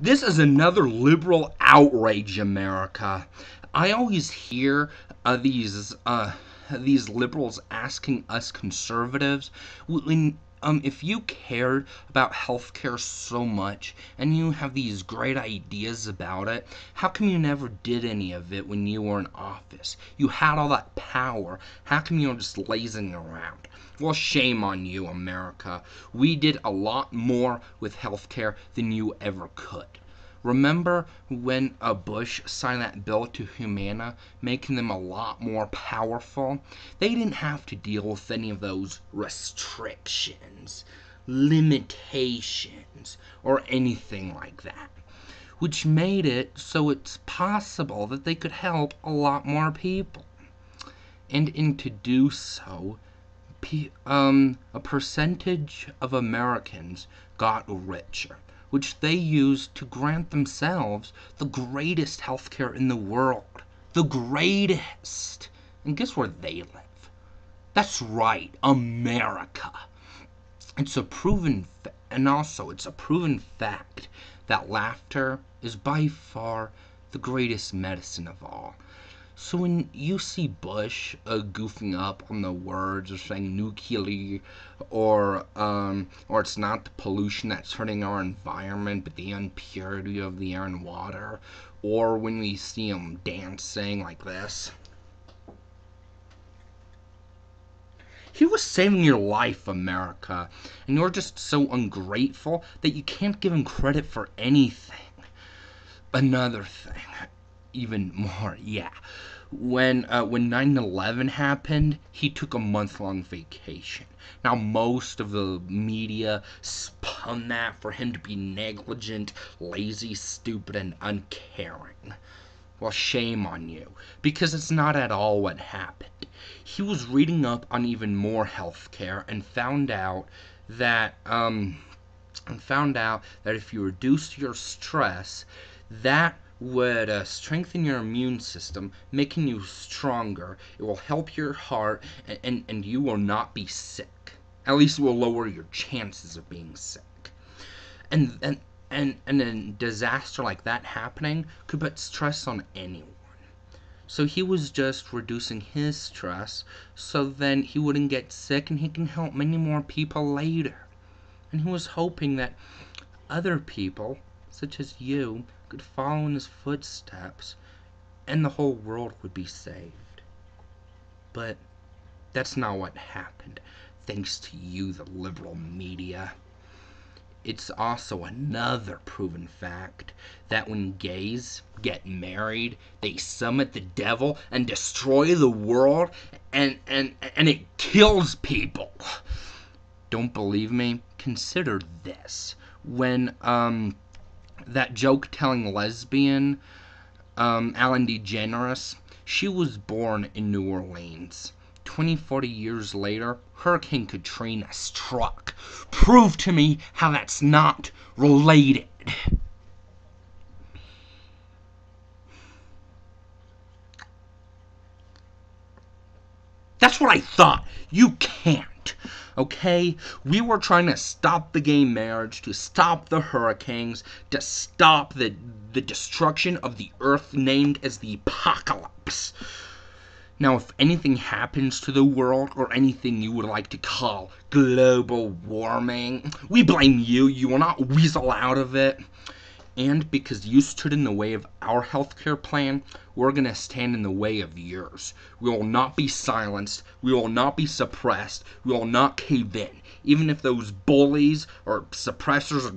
This is another liberal outrage, America. I always hear these liberals asking us conservatives, if you cared about healthcare so much and you have these great ideas about it, how come you never did any of it when you were in office? You had all that power. How come you're just lazing around? Well, shame on you, America. We did a lot more with healthcare than you ever could. Remember when Bush signed that bill to Humana, making them a lot more powerful? They didn't have to deal with any of those restrictions, limitations, or anything like that, which made it so it's possible that they could help a lot more people. And to do so, a percentage of Americans got richer, which they used to grant themselves the greatest healthcare in the world. The greatest. And guess where they live? That's right, America. It's a proven fact that laughter is by far the greatest medicine of all. So when you see Bush goofing up on the words or saying nuclear or it's not the pollution that's hurting our environment but the impurity of the air and water, or when we see him dancing like this, he was saving your life, America, and you're just so ungrateful that you can't give him credit for anything. Another thing, even more, yeah. When 9/11 happened, he took a month-long vacation. Now, most of the media spun that for him to be negligent, lazy, stupid, and uncaring. Well, shame on you, because it's not at all what happened. He was reading up on even more healthcare and found out that if you reduce your stress, that would strengthen your immune system, making you stronger. It will help your heart, and you will not be sick. At least it will lower your chances of being sick. And a disaster like that happening could put stress on anyone. So he was just reducing his stress so then he wouldn't get sick and he can help many more people later. And he was hoping that other people, such as you, could follow in his footsteps and the whole world would be saved. But that's not what happened, thanks to you, the liberal media. It's also another proven fact that when gays get married, they summon the devil and destroy the world, and it kills people. Don't believe me? Consider this. When that joke-telling lesbian, Ellen DeGeneres, she was born in New Orleans. 40 years later, Hurricane Katrina struck. Prove to me how that's not related. That's what I thought. You can't. Okay? We were trying to stop the gay marriage, to stop the hurricanes, to stop the destruction of the earth named as the apocalypse. Now, if anything happens to the world, or anything you would like to call global warming, we blame you. You will not weasel out of it. And because you stood in the way of our healthcare plan, we're going to stand in the way of yours. We will not be silenced. We will not be suppressed. We will not cave in. Even if those bullies or suppressors or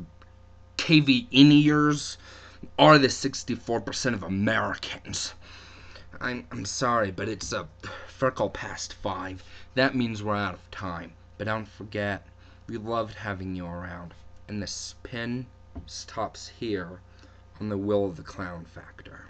cave-in-ears are the 64% of Americans. I'm sorry, but it's a freckle past 5. That means we're out of time. But don't forget, we loved having you around. And the spin stops here on the Will of the Clown factor.